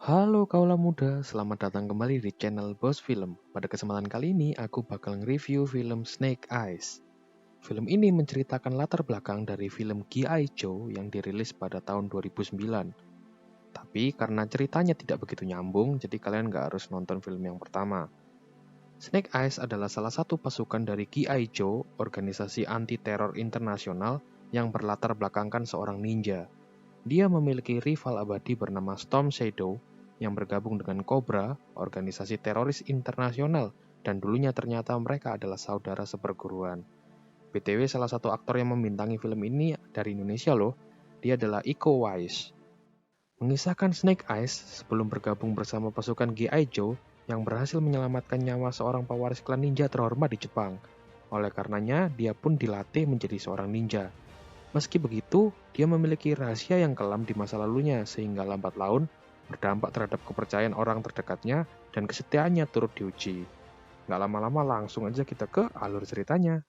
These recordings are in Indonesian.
Halo kaulah muda, selamat datang kembali di channel Boss Film. Pada kesempatan kali ini, aku bakal nge-review film Snake Eyes. Film ini menceritakan latar belakang dari film G.I. Joe yang dirilis pada tahun 2009. Tapi karena ceritanya tidak begitu nyambung, jadi kalian nggak harus nonton film yang pertama. Snake Eyes adalah salah satu pasukan dari G.I. Joe, organisasi anti-teror internasional yang berlatar belakangkan seorang ninja. Dia memiliki rival abadi bernama Storm Shadow yang bergabung dengan Cobra, organisasi teroris internasional, dan dulunya ternyata mereka adalah saudara seperguruan. BTW salah satu aktor yang membintangi film ini dari Indonesia loh, dia adalah Iko Uwais. Mengisahkan Snake Eyes sebelum bergabung bersama pasukan G.I. Joe yang berhasil menyelamatkan nyawa seorang pewaris klan ninja terhormat di Jepang. Oleh karenanya, dia pun dilatih menjadi seorang ninja. Meski begitu, dia memiliki rahasia yang kelam di masa lalunya sehingga lambat laun berdampak terhadap kepercayaan orang terdekatnya dan kesetiaannya turut diuji. Nggak lama-lama langsung aja kita ke alur ceritanya.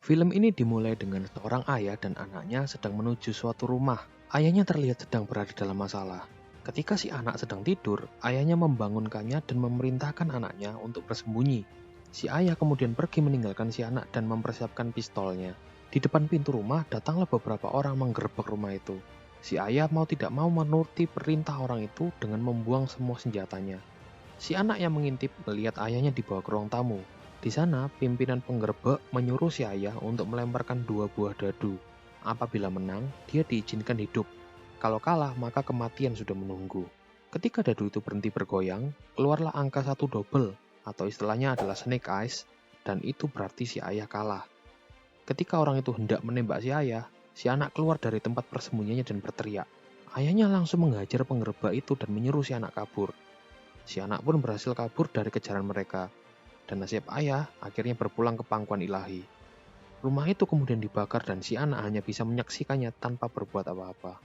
Film ini dimulai dengan seorang ayah dan anaknya sedang menuju suatu rumah. Ayahnya terlihat sedang berada dalam masalah. Ketika si anak sedang tidur, ayahnya membangunkannya dan memerintahkan anaknya untuk bersembunyi. Si ayah kemudian pergi meninggalkan si anak dan mempersiapkan pistolnya. Di depan pintu rumah, datanglah beberapa orang menggerebek rumah itu. Si ayah mau tidak mau menuruti perintah orang itu dengan membuang semua senjatanya. Si anak yang mengintip melihat ayahnya dibawa ke ruang tamu. Di sana, pimpinan penggerebek menyuruh si ayah untuk melemparkan 2 buah dadu. Apabila menang, dia diizinkan hidup. Kalau kalah, maka kematian sudah menunggu. Ketika dadu itu berhenti bergoyang, keluarlah angka 1 double, atau istilahnya adalah Snake Eyes, dan itu berarti si ayah kalah. Ketika orang itu hendak menembak si ayah, si anak keluar dari tempat persembunyiannya dan berteriak. Ayahnya langsung menghajar penggerebek itu dan menyuruh si anak kabur. Si anak pun berhasil kabur dari kejaran mereka, dan nasib ayah akhirnya berpulang ke pangkuan ilahi. Rumah itu kemudian dibakar dan si anak hanya bisa menyaksikannya tanpa berbuat apa-apa.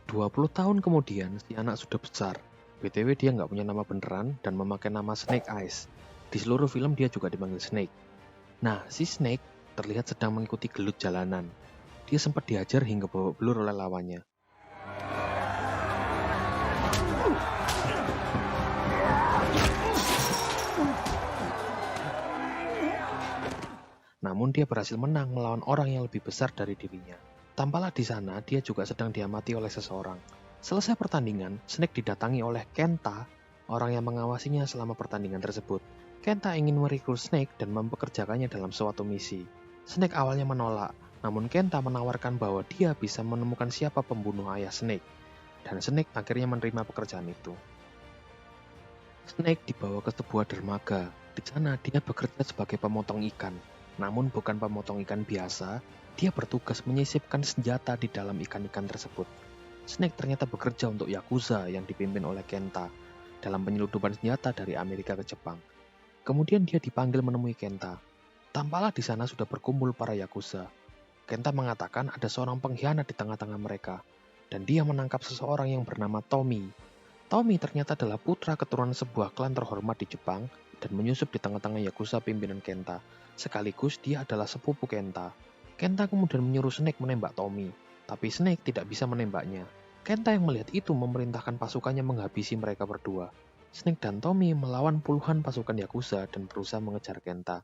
20 tahun kemudian, si anak sudah besar. BTW dia nggak punya nama beneran dan memakai nama Snake Eyes. Di seluruh film dia juga dipanggil Snake. Nah, si Snake terlihat sedang mengikuti gelut jalanan. Dia sempat dihajar hingga babak belur oleh lawannya. Namun dia berhasil menang melawan orang yang lebih besar dari dirinya. Tampaklah di sana dia juga sedang diamati oleh seseorang. Selesai pertandingan, Snake didatangi oleh Kenta, orang yang mengawasinya selama pertandingan tersebut. Kenta ingin merekrut Snake dan mempekerjakannya dalam suatu misi. Snake awalnya menolak, namun Kenta menawarkan bahwa dia bisa menemukan siapa pembunuh ayah Snake. Dan Snake akhirnya menerima pekerjaan itu. Snake dibawa ke sebuah dermaga. Di sana dia bekerja sebagai pemotong ikan. Namun bukan pemotong ikan biasa, dia bertugas menyisipkan senjata di dalam ikan-ikan tersebut. Snake ternyata bekerja untuk Yakuza yang dipimpin oleh Kenta dalam penyeludupan senjata dari Amerika ke Jepang. Kemudian dia dipanggil menemui Kenta. Tampaklah di sana sudah berkumpul para Yakuza. Kenta mengatakan ada seorang pengkhianat di tengah-tengah mereka, dan dia menangkap seseorang yang bernama Tommy. Tommy ternyata adalah putra keturunan sebuah klan terhormat di Jepang dan menyusup di tengah-tengah Yakuza pimpinan Kenta. Sekaligus dia adalah sepupu Kenta. Kenta kemudian menyuruh Snake menembak Tommy, tapi Snake tidak bisa menembaknya. Kenta yang melihat itu memerintahkan pasukannya menghabisi mereka berdua. Snake dan Tommy melawan puluhan pasukan Yakuza dan berusaha mengejar Kenta.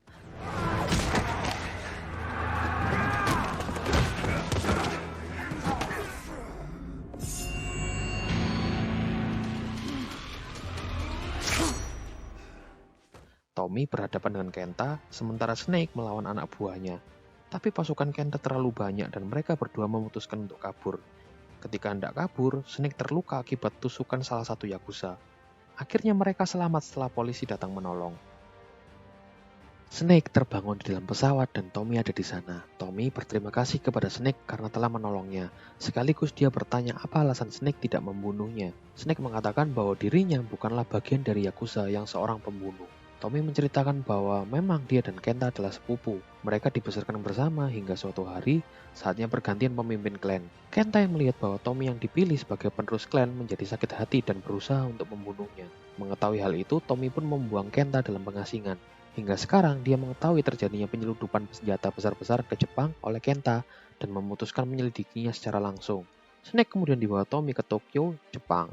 Tommy berhadapan dengan Kenta, sementara Snake melawan anak buahnya. Tapi pasukan Kenta terlalu banyak dan mereka berdua memutuskan untuk kabur. Ketika hendak kabur, Snake terluka akibat tusukan salah satu Yakuza. Akhirnya mereka selamat setelah polisi datang menolong. Snake terbangun di dalam pesawat dan Tommy ada di sana. Tommy berterima kasih kepada Snake karena telah menolongnya. Sekaligus dia bertanya apa alasan Snake tidak membunuhnya. Snake mengatakan bahwa dirinya bukanlah bagian dari Yakuza yang seorang pembunuh. Tommy menceritakan bahwa memang dia dan Kenta adalah sepupu. Mereka dibesarkan bersama hingga suatu hari saatnya pergantian pemimpin klan. Kenta yang melihat bahwa Tommy yang dipilih sebagai penerus klan menjadi sakit hati dan berusaha untuk membunuhnya. Mengetahui hal itu, Tommy pun membuang Kenta dalam pengasingan. Hingga sekarang dia mengetahui terjadinya penyeludupan senjata besar-besar ke Jepang oleh Kenta dan memutuskan menyelidikinya secara langsung. Snake kemudian dibawa Tommy ke Tokyo, Jepang.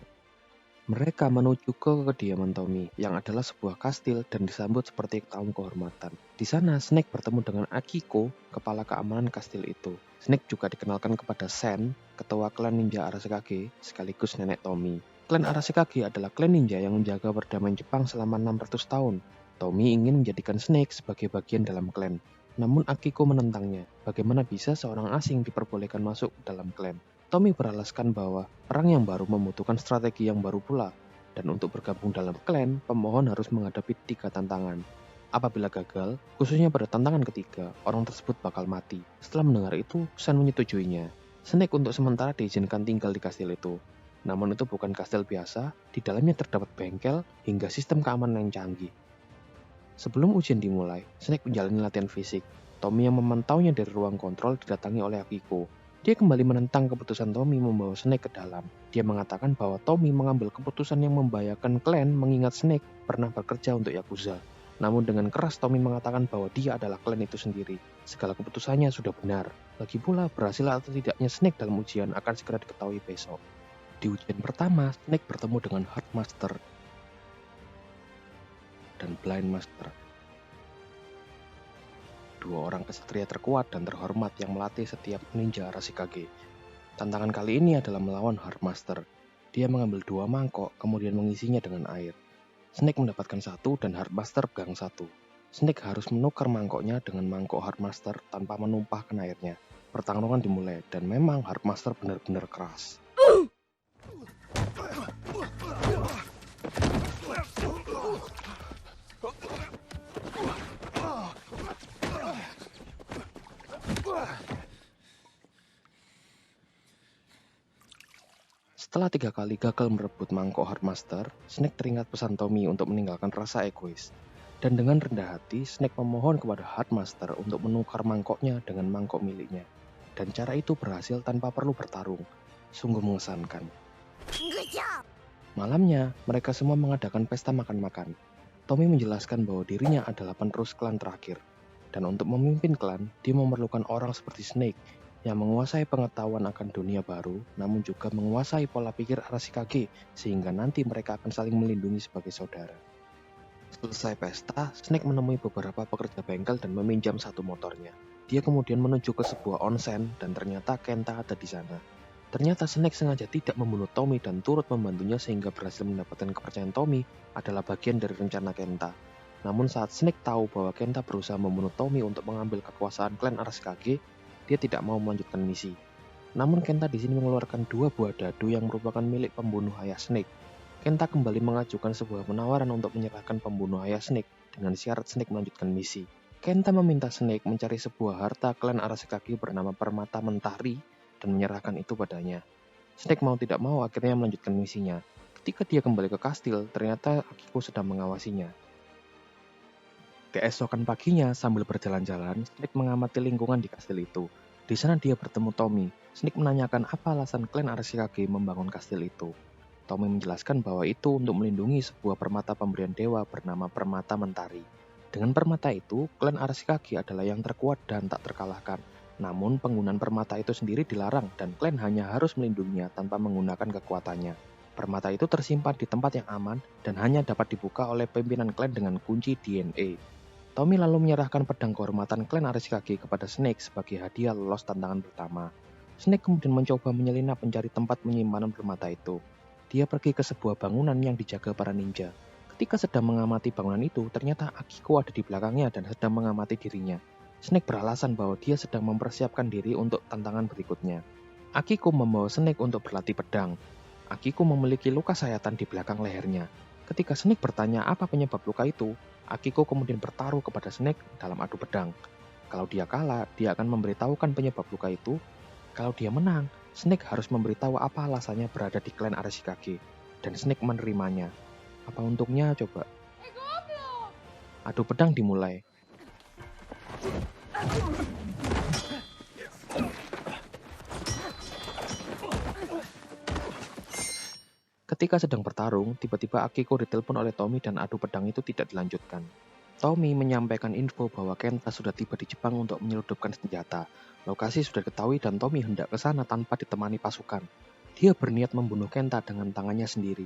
Mereka menuju ke kediaman Tommy, yang adalah sebuah kastil dan disambut seperti tamu kehormatan. Di sana, Snake bertemu dengan Akiko, kepala keamanan kastil itu. Snake juga dikenalkan kepada Sen, ketua klan ninja Arashikage, sekaligus nenek Tommy. Klan Arashikage adalah klan ninja yang menjaga perdamaian Jepang selama 600 tahun. Tommy ingin menjadikan Snake sebagai bagian dalam klan. Namun Akiko menentangnya. Bagaimana bisa seorang asing diperbolehkan masuk dalam klan? Tommy beralaskan bahwa perang yang baru membutuhkan strategi yang baru pula, dan untuk bergabung dalam klan, pemohon harus menghadapi 3 tantangan. Apabila gagal, khususnya pada tantangan ketiga, orang tersebut bakal mati. Setelah mendengar itu, Sen menyetujuinya. Snake untuk sementara diizinkan tinggal di kastil itu. Namun itu bukan kastil biasa, di dalamnya terdapat bengkel hingga sistem keamanan yang canggih. Sebelum ujian dimulai, Snake menjalani latihan fisik. Tommy yang memantaunya dari ruang kontrol didatangi oleh Akiko. Dia kembali menentang keputusan Tommy membawa Snake ke dalam. Dia mengatakan bahwa Tommy mengambil keputusan yang membahayakan klan mengingat Snake pernah bekerja untuk Yakuza. Namun dengan keras Tommy mengatakan bahwa dia adalah klan itu sendiri. Segala keputusannya sudah benar. Lagi pula berhasil atau tidaknya Snake dalam ujian akan segera diketahui besok. Di ujian pertama, Snake bertemu dengan Heart Master dan Blind Master. Dua orang kesatria terkuat dan terhormat yang melatih setiap ninja Arashikage. Tantangan kali ini adalah melawan Heart Master. Dia mengambil 2 mangkok, kemudian mengisinya dengan air. Snake mendapatkan 1 dan Heart Master pegang 1. Snake harus menukar mangkoknya dengan mangkok Heart Master tanpa menumpahkan airnya. Pertarungan dimulai, dan memang Heart Master benar-benar keras. Setelah 3 kali gagal merebut mangkok Heart Master, Snake teringat pesan Tommy untuk meninggalkan rasa egois. Dan dengan rendah hati, Snake memohon kepada Heart Master untuk menukar mangkoknya dengan mangkok miliknya. Dan cara itu berhasil tanpa perlu bertarung. Sungguh mengesankan. Malamnya, mereka semua mengadakan pesta makan-makan. Tommy menjelaskan bahwa dirinya adalah penerus klan terakhir. Dan untuk memimpin klan, dia memerlukan orang seperti Snake yang menguasai pengetahuan akan dunia baru, namun juga menguasai pola pikir Arashikage, sehingga nanti mereka akan saling melindungi sebagai saudara. Selesai pesta, Snake menemui beberapa pekerja bengkel dan meminjam 1 motornya. Dia kemudian menuju ke sebuah onsen, dan ternyata Kenta ada di sana. Ternyata Snake sengaja tidak membunuh Tommy dan turut membantunya sehingga berhasil mendapatkan kepercayaan Tommy adalah bagian dari rencana Kenta. Namun saat Snake tahu bahwa Kenta berusaha membunuh Tommy untuk mengambil kekuasaan klan Arashikage, dia tidak mau melanjutkan misi. Namun Kenta di sini mengeluarkan 2 buah dadu yang merupakan milik pembunuh ayah Snake. Kenta kembali mengajukan sebuah penawaran untuk menyerahkan pembunuh ayah Snake dengan syarat Snake melanjutkan misi. Kenta meminta Snake mencari sebuah harta klan Arashikage bernama Permata Mentari dan menyerahkan itu padanya. Snake mau tidak mau akhirnya melanjutkan misinya. Ketika dia kembali ke kastil, ternyata Akiko sedang mengawasinya. Keesokan paginya, sambil berjalan-jalan, Snake mengamati lingkungan di kastil itu. Di sana dia bertemu Tommy. Snake menanyakan apa alasan klan Arashikage membangun kastil itu. Tommy menjelaskan bahwa itu untuk melindungi sebuah permata pemberian dewa bernama Permata Mentari. Dengan permata itu, klan Arashikage adalah yang terkuat dan tak terkalahkan. Namun, penggunaan permata itu sendiri dilarang dan klan hanya harus melindunginya tanpa menggunakan kekuatannya. Permata itu tersimpan di tempat yang aman dan hanya dapat dibuka oleh pimpinan klan dengan kunci DNA. Tommy lalu menyerahkan pedang kehormatan klan Arashikage kepada Snake sebagai hadiah lolos tantangan pertama. Snake kemudian mencoba menyelinap mencari tempat penyimpanan permata itu. Dia pergi ke sebuah bangunan yang dijaga para ninja. Ketika sedang mengamati bangunan itu, ternyata Akiko ada di belakangnya dan sedang mengamati dirinya. Snake beralasan bahwa dia sedang mempersiapkan diri untuk tantangan berikutnya. Akiko membawa Snake untuk berlatih pedang. Akiko memiliki luka sayatan di belakang lehernya. Ketika Snake bertanya apa penyebab luka itu, Akiko kemudian bertaruh kepada Snake dalam adu pedang. Kalau dia kalah, dia akan memberitahukan penyebab luka itu. Kalau dia menang, Snake harus memberitahu apa alasannya berada di klan Arashikage. Dan Snake menerimanya. Apa untungnya coba? Adu pedang dimulai. Ketika sedang bertarung, tiba-tiba Akiko ditelepon oleh Tommy dan adu pedang itu tidak dilanjutkan. Tommy menyampaikan info bahwa Kenta sudah tiba di Jepang untuk menyelundupkan senjata. Lokasi sudah diketahui dan Tommy hendak ke sana tanpa ditemani pasukan. Dia berniat membunuh Kenta dengan tangannya sendiri.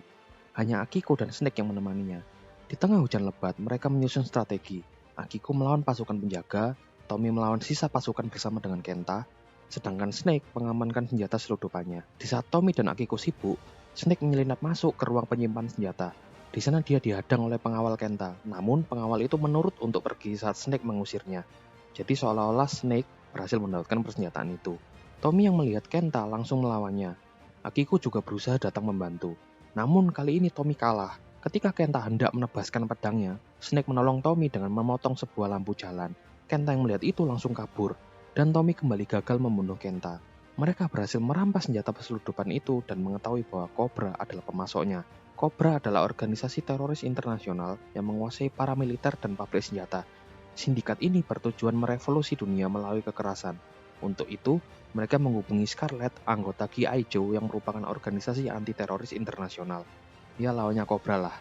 Hanya Akiko dan Snake yang menemaninya. Di tengah hujan lebat, mereka menyusun strategi. Akiko melawan pasukan penjaga, Tommy melawan sisa pasukan bersama dengan Kenta, sedangkan Snake mengamankan senjata selundupannya. Di saat Tommy dan Akiko sibuk, Snake menyelinap masuk ke ruang penyimpan senjata. Di sana dia dihadang oleh pengawal Kenta, namun pengawal itu menurut untuk pergi saat Snake mengusirnya. Jadi seolah-olah Snake berhasil mendapatkan persenjataan itu. Tommy yang melihat Kenta langsung melawannya. Akiko juga berusaha datang membantu. Namun kali ini Tommy kalah. Ketika Kenta hendak menebaskan pedangnya, Snake menolong Tommy dengan memotong sebuah lampu jalan. Kenta yang melihat itu langsung kabur, dan Tommy kembali gagal membunuh Kenta. Mereka berhasil merampas senjata peselundupan itu dan mengetahui bahwa Cobra adalah pemasoknya. Cobra adalah organisasi teroris internasional yang menguasai paramiliter dan pabrik senjata. Sindikat ini bertujuan merevolusi dunia melalui kekerasan. Untuk itu, mereka menghubungi Scarlet, anggota G.I. Joe yang merupakan organisasi anti-teroris internasional. Dia lawannya Cobra lah.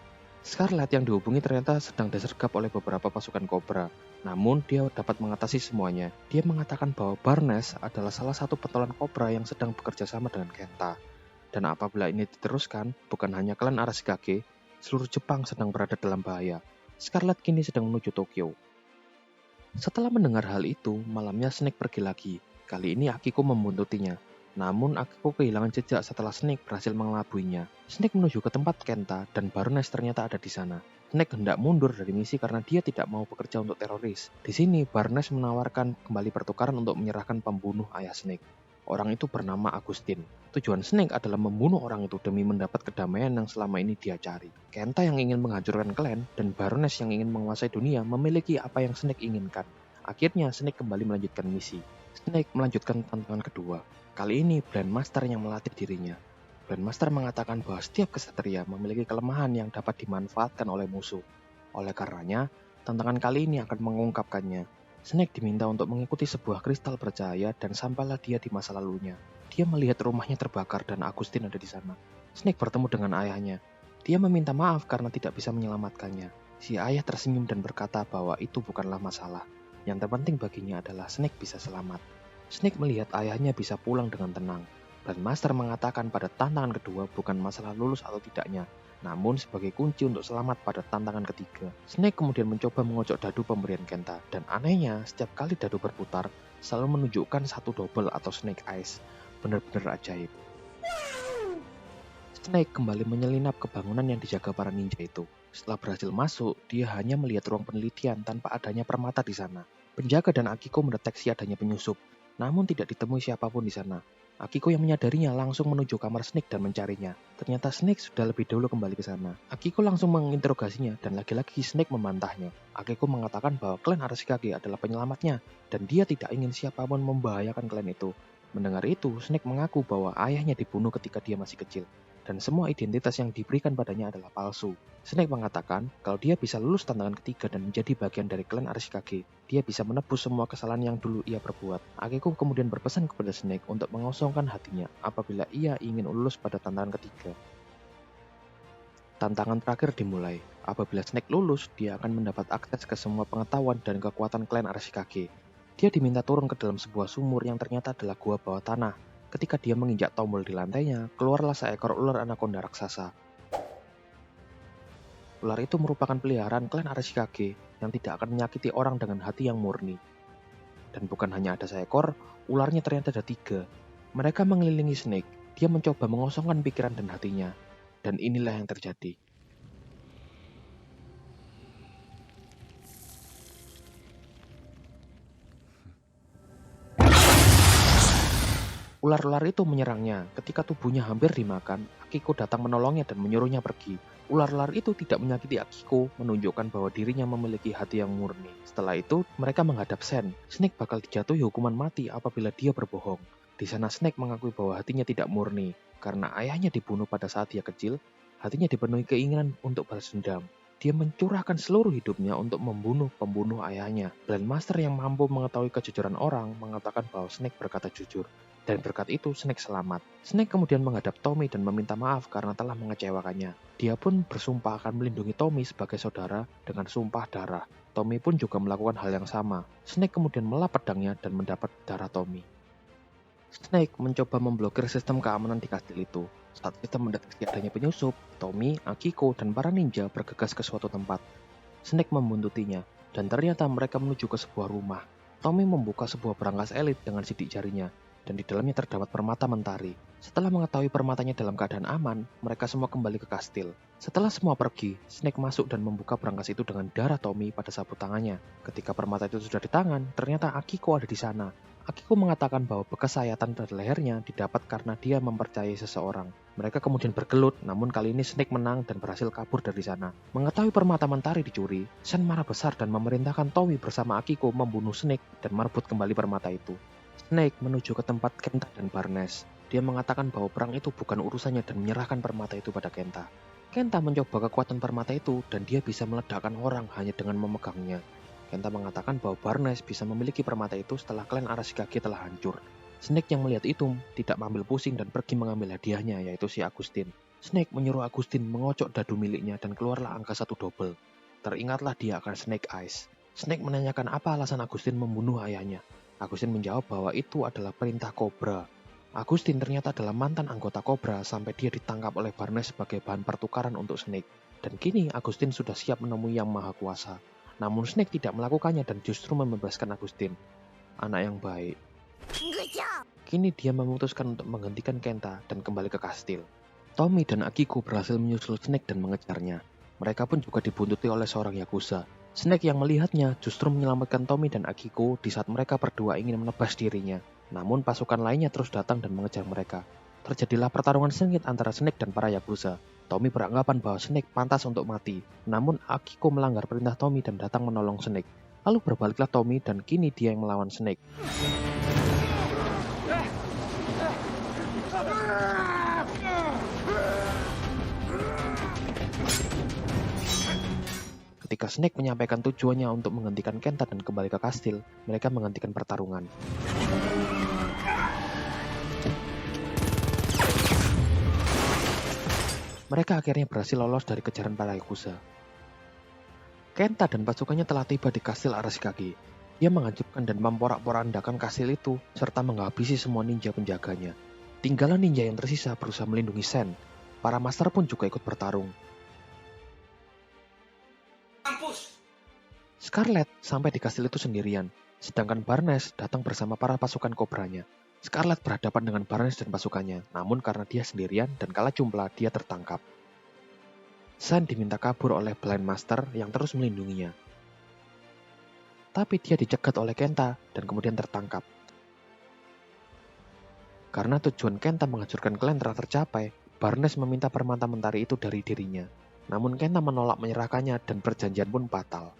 Scarlet yang dihubungi ternyata sedang disergap oleh beberapa pasukan Cobra. Namun, dia dapat mengatasi semuanya. Dia mengatakan bahwa Barnes adalah salah satu pentolan Cobra yang sedang bekerja sama dengan Kenta. Dan apabila ini diteruskan, bukan hanya klan Arashikage, seluruh Jepang sedang berada dalam bahaya. Scarlet kini sedang menuju Tokyo. Setelah mendengar hal itu, malamnya Snake pergi lagi. Kali ini Akiko membuntutinya. Namun Akiko kehilangan jejak setelah Snake berhasil mengelabuinya. Snake menuju ke tempat Kenta dan Barnes ternyata ada di sana. Snake hendak mundur dari misi karena dia tidak mau bekerja untuk teroris. Di sini Barnes menawarkan kembali pertukaran untuk menyerahkan pembunuh ayah Snake. Orang itu bernama Agustin. Tujuan Snake adalah membunuh orang itu demi mendapat kedamaian yang selama ini dia cari. Kenta yang ingin menghancurkan klan dan Baroness yang ingin menguasai dunia memiliki apa yang Snake inginkan. Akhirnya Snake kembali melanjutkan misi. Snake melanjutkan tantangan kedua. Kali ini Blendmaster yang melatih dirinya. Blendmaster mengatakan bahwa setiap kesatria memiliki kelemahan yang dapat dimanfaatkan oleh musuh. Oleh karenanya, tantangan kali ini akan mengungkapkannya. Snake diminta untuk mengikuti sebuah kristal bercahaya dan sampailah dia di masa lalunya. Dia melihat rumahnya terbakar dan Agustin ada di sana. Snake bertemu dengan ayahnya. Dia meminta maaf karena tidak bisa menyelamatkannya. Si ayah tersenyum dan berkata bahwa itu bukanlah masalah. Yang terpenting baginya adalah Snake bisa selamat. Snake melihat ayahnya bisa pulang dengan tenang. Dan Master mengatakan pada tantangan kedua bukan masalah lulus atau tidaknya, namun sebagai kunci untuk selamat pada tantangan ketiga. Snake kemudian mencoba mengocok dadu pemberian Kenta, dan anehnya setiap kali dadu berputar, selalu menunjukkan satu double atau Snake Eyes. Benar-benar ajaib. Snake kembali menyelinap ke bangunan yang dijaga para ninja itu. Setelah berhasil masuk, dia hanya melihat ruang penelitian tanpa adanya permata di sana. Penjaga dan Akiko mendeteksi adanya penyusup, namun tidak ditemui siapapun di sana. Akiko yang menyadarinya langsung menuju kamar Snake dan mencarinya. Ternyata Snake sudah lebih dahulu kembali ke sana. Akiko langsung menginterogasinya dan lagi-lagi Snake membantahnya. Akiko mengatakan bahwa klan Arashikage adalah penyelamatnya dan dia tidak ingin siapapun membahayakan klan itu. Mendengar itu, Snake mengaku bahwa ayahnya dibunuh ketika dia masih kecil dan semua identitas yang diberikan padanya adalah palsu. Snake mengatakan kalau dia bisa lulus tantangan ketiga dan menjadi bagian dari klan Arashikage, dia bisa menebus semua kesalahan yang dulu ia perbuat. Akiko kemudian berpesan kepada Snake untuk mengosongkan hatinya apabila ia ingin lulus pada tantangan ketiga. Tantangan terakhir dimulai. Apabila Snake lulus, dia akan mendapat akses ke semua pengetahuan dan kekuatan klan Arashikage. Dia diminta turun ke dalam sebuah sumur yang ternyata adalah gua bawah tanah. Ketika dia menginjak tombol di lantainya, keluarlah seekor ular anaconda raksasa. Ular itu merupakan peliharaan klan Arashikage yang tidak akan menyakiti orang dengan hati yang murni. Dan bukan hanya ada seekor, ularnya ternyata ada 3. Mereka mengelilingi Snake. Dia mencoba mengosongkan pikiran dan hatinya. Dan inilah yang terjadi. Ular-ular itu menyerangnya. Ketika tubuhnya hampir dimakan, Akiko datang menolongnya dan menyuruhnya pergi. Ular-ular itu tidak menyakiti Akiko, menunjukkan bahwa dirinya memiliki hati yang murni. Setelah itu, mereka menghadap Sen. Snake bakal dijatuhi hukuman mati apabila dia berbohong. Di sana Snake mengakui bahwa hatinya tidak murni. Karena ayahnya dibunuh pada saat dia kecil, hatinya dipenuhi keinginan untuk balas dendam. Dia mencurahkan seluruh hidupnya untuk membunuh pembunuh ayahnya. Blendmaster yang mampu mengetahui kejujuran orang mengatakan bahwa Snake berkata jujur. Dan berkat itu Snake selamat. Snake kemudian menghadap Tommy dan meminta maaf karena telah mengecewakannya. Dia pun bersumpah akan melindungi Tommy sebagai saudara dengan sumpah darah. Tommy pun juga melakukan hal yang sama. Snake kemudian melap pedangnya dan mendapat darah Tommy. Snake mencoba memblokir sistem keamanan di kastil itu. Saat sistem mendeteksi adanya penyusup, Tommy, Akiko, dan para ninja bergegas ke suatu tempat. Snake membuntutinya, dan ternyata mereka menuju ke sebuah rumah. Tommy membuka sebuah brankas elit dengan sidik jarinya, dan di dalamnya terdapat permata mentari. Setelah mengetahui permatanya dalam keadaan aman, mereka semua kembali ke kastil. Setelah semua pergi, Snake masuk dan membuka brankas itu dengan darah Tommy pada sabut tangannya. Ketika permata itu sudah di tangan, ternyata Akiko ada di sana. Akiko mengatakan bahwa bekas sayatan pada lehernya didapat karena dia mempercayai seseorang. Mereka kemudian bergelut, namun kali ini Snake menang dan berhasil kabur dari sana. Mengetahui permata mentari dicuri, Sen marah besar dan memerintahkan Tommy bersama Akiko membunuh Snake dan merebut kembali permata itu. Snake menuju ke tempat Kenta dan Barnes. Dia mengatakan bahwa perang itu bukan urusannya dan menyerahkan permata itu pada Kenta. Kenta mencoba kekuatan permata itu dan dia bisa meledakkan orang hanya dengan memegangnya. Kenta mengatakan bahwa Barnes bisa memiliki permata itu setelah klan Arashikage telah hancur. Snake yang melihat itu tidak mengambil pusing dan pergi mengambil hadiahnya, yaitu si Agustin. Snake menyuruh Agustin mengocok dadu miliknya dan keluarlah angka 1 double. Teringatlah dia akan Snake Eyes. Snake menanyakan apa alasan Agustin membunuh ayahnya. Agustin menjawab bahwa itu adalah perintah Cobra. Agustin ternyata adalah mantan anggota Cobra sampai dia ditangkap oleh Barnes sebagai bahan pertukaran untuk Snake. Dan kini Agustin sudah siap menemui Yang Maha Kuasa. Namun Snake tidak melakukannya dan justru membebaskan Agustin. Anak yang baik. Kini dia memutuskan untuk menghentikan Kenta dan kembali ke kastil. Tommy dan Akiko berhasil menyusul Snake dan mengejarnya. Mereka pun juga dibuntuti oleh seorang Yakuza. Snake yang melihatnya justru menyelamatkan Tommy dan Akiko di saat mereka berdua ingin menebas dirinya. Namun pasukan lainnya terus datang dan mengejar mereka. Terjadilah pertarungan sengit antara Snake dan para Yakuza. Tommy beranggapan bahwa Snake pantas untuk mati, namun Akiko melanggar perintah Tommy dan datang menolong Snake. Lalu berbaliklah Tommy dan kini dia yang melawan Snake. Ketika Snake menyampaikan tujuannya untuk menghentikan Kenta dan kembali ke kastil, mereka menghentikan pertarungan. Mereka akhirnya berhasil lolos dari kejaran para Yakuza. Kenta dan pasukannya telah tiba di kastil Arashikage. Dia menghancurkan dan memporak-porandakan kastil itu, serta menghabisi semua ninja penjaganya. Tinggallah ninja yang tersisa berusaha melindungi Sen. Para master pun juga ikut bertarung. Scarlet sampai di kastil itu sendirian, sedangkan Barnes datang bersama para pasukan kobranya. Scarlet berhadapan dengan Barnes dan pasukannya, namun karena dia sendirian dan kalah jumlah, dia tertangkap. Sen diminta kabur oleh Blind Master yang terus melindunginya. Tapi dia dicegat oleh Kenta dan kemudian tertangkap. Karena tujuan Kenta menghancurkan klan telah tercapai, Barnes meminta permata mentari itu dari dirinya. Namun Kenta menolak menyerahkannya dan perjanjian pun batal.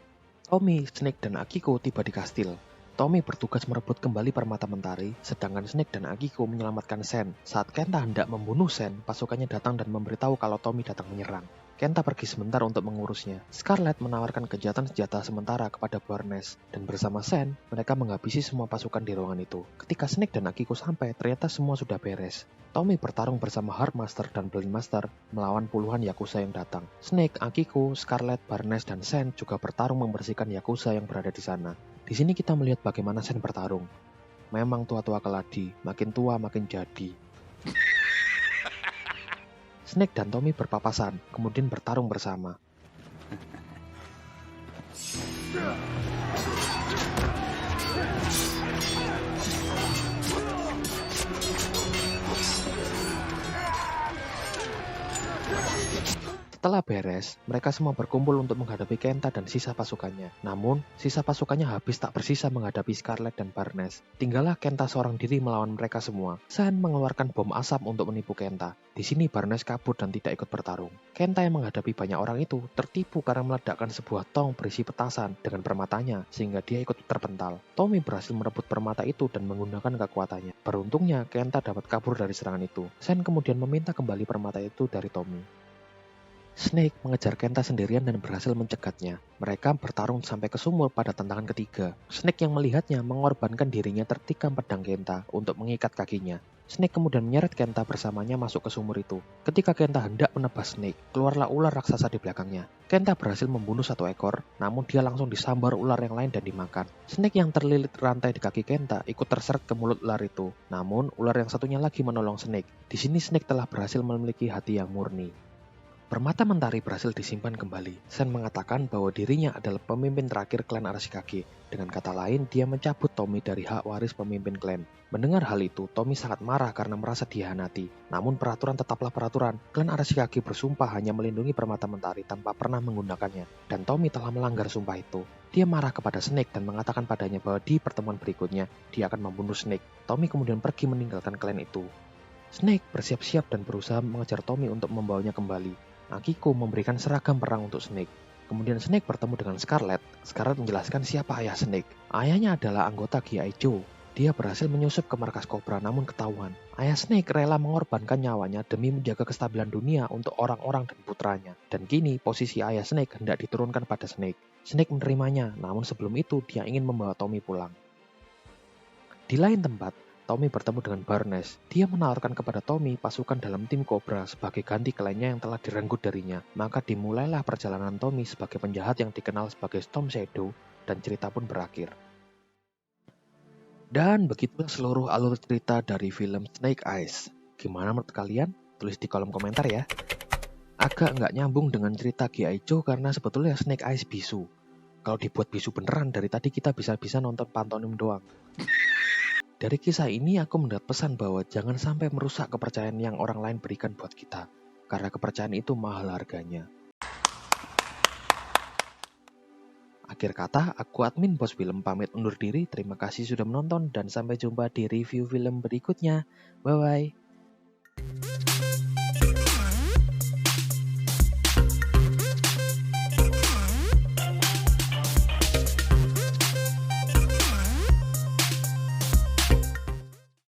Tommy, Snake, dan Akiko tiba di kastil. Tommy bertugas merebut kembali permata mentari, sedangkan Snake dan Akiko menyelamatkan Sen. Saat Kenta hendak membunuh Sen, pasukannya datang dan memberitahu kalau Tommy datang menyerang. Kenta pergi sebentar untuk mengurusnya. Scarlet menawarkan kejahatan senjata sementara kepada Barnes, dan bersama Sen, mereka menghabisi semua pasukan di ruangan itu. Ketika Snake dan Akiko sampai, ternyata semua sudah beres. Tommy bertarung bersama Heartmaster dan Blind Master melawan puluhan Yakuza yang datang. Snake, Akiko, Scarlet, Barnes, dan Sen juga bertarung membersihkan Yakuza yang berada di sana. Di sini kita melihat bagaimana Sen bertarung. Memang tua-tua keladi, makin tua makin jadi. Snake dan Tommy berpapasan, kemudian bertarung bersama. Setelah beres, mereka semua berkumpul untuk menghadapi Kenta dan sisa pasukannya. Namun, sisa pasukannya habis tak bersisa menghadapi Scarlet dan Barnes. Tinggallah Kenta seorang diri melawan mereka semua. Sen mengeluarkan bom asap untuk menipu Kenta. Di sini Barnes kabur dan tidak ikut bertarung. Kenta yang menghadapi banyak orang itu tertipu karena meledakkan sebuah tong berisi petasan dengan permatanya, sehingga dia ikut terpental. Tommy berhasil merebut permata itu dan menggunakan kekuatannya. Beruntungnya, Kenta dapat kabur dari serangan itu. Sen kemudian meminta kembali permata itu dari Tommy. Snake mengejar Kenta sendirian dan berhasil mencegatnya. Mereka bertarung sampai ke sumur pada tantangan ketiga. Snake yang melihatnya mengorbankan dirinya tertikam pedang Kenta untuk mengikat kakinya. Snake kemudian menyeret Kenta bersamanya masuk ke sumur itu. Ketika Kenta hendak menebas Snake, keluarlah ular raksasa di belakangnya. Kenta berhasil membunuh satu ekor, namun dia langsung disambar ular yang lain dan dimakan. Snake yang terlilit rantai di kaki Kenta ikut terseret ke mulut ular itu. Namun, ular yang satunya lagi menolong Snake. Di sini Snake telah berhasil memiliki hati yang murni. Permata Mentari berhasil disimpan kembali. Sen mengatakan bahwa dirinya adalah pemimpin terakhir klan Arashikage. Dengan kata lain, dia mencabut Tommy dari hak waris pemimpin klan. Mendengar hal itu, Tommy sangat marah karena merasa dihianati. Namun peraturan tetaplah peraturan. Klan Arashikage bersumpah hanya melindungi Permata Mentari tanpa pernah menggunakannya. Dan Tommy telah melanggar sumpah itu. Dia marah kepada Snake dan mengatakan padanya bahwa di pertemuan berikutnya, dia akan membunuh Snake. Tommy kemudian pergi meninggalkan klan itu. Snake bersiap-siap dan berusaha mengejar Tommy untuk membawanya kembali. Akiko memberikan seragam perang untuk Snake. Kemudian Snake bertemu dengan Scarlet. Scarlet menjelaskan siapa ayah Snake. Ayahnya adalah anggota G.I. Joe. Dia berhasil menyusup ke markas Cobra namun ketahuan. Ayah Snake rela mengorbankan nyawanya demi menjaga kestabilan dunia untuk orang-orang dan putranya. Dan kini posisi ayah Snake hendak diturunkan pada Snake. Snake menerimanya, namun sebelum itu dia ingin membawa Tommy pulang. Di lain tempat, Tommy bertemu dengan Barnes. Dia menawarkan kepada Tommy pasukan dalam tim Cobra sebagai ganti kliennya yang telah direnggut darinya. Maka dimulailah perjalanan Tommy sebagai penjahat yang dikenal sebagai Storm Shadow dan cerita pun berakhir. Dan begitulah seluruh alur cerita dari film Snake Eyes. Gimana menurut kalian? Tulis di kolom komentar ya. Agak nggak nyambung dengan cerita G.I. Joe karena sebetulnya Snake Eyes bisu. Kalau dibuat bisu beneran, dari tadi kita bisa-bisa nonton pantomim doang. Dari kisah ini aku mendapat pesan bahwa jangan sampai merusak kepercayaan yang orang lain berikan buat kita. Karena kepercayaan itu mahal harganya. Akhir kata, aku admin Bos Film pamit undur diri. Terima kasih sudah menonton dan sampai jumpa di review film berikutnya. Bye-bye.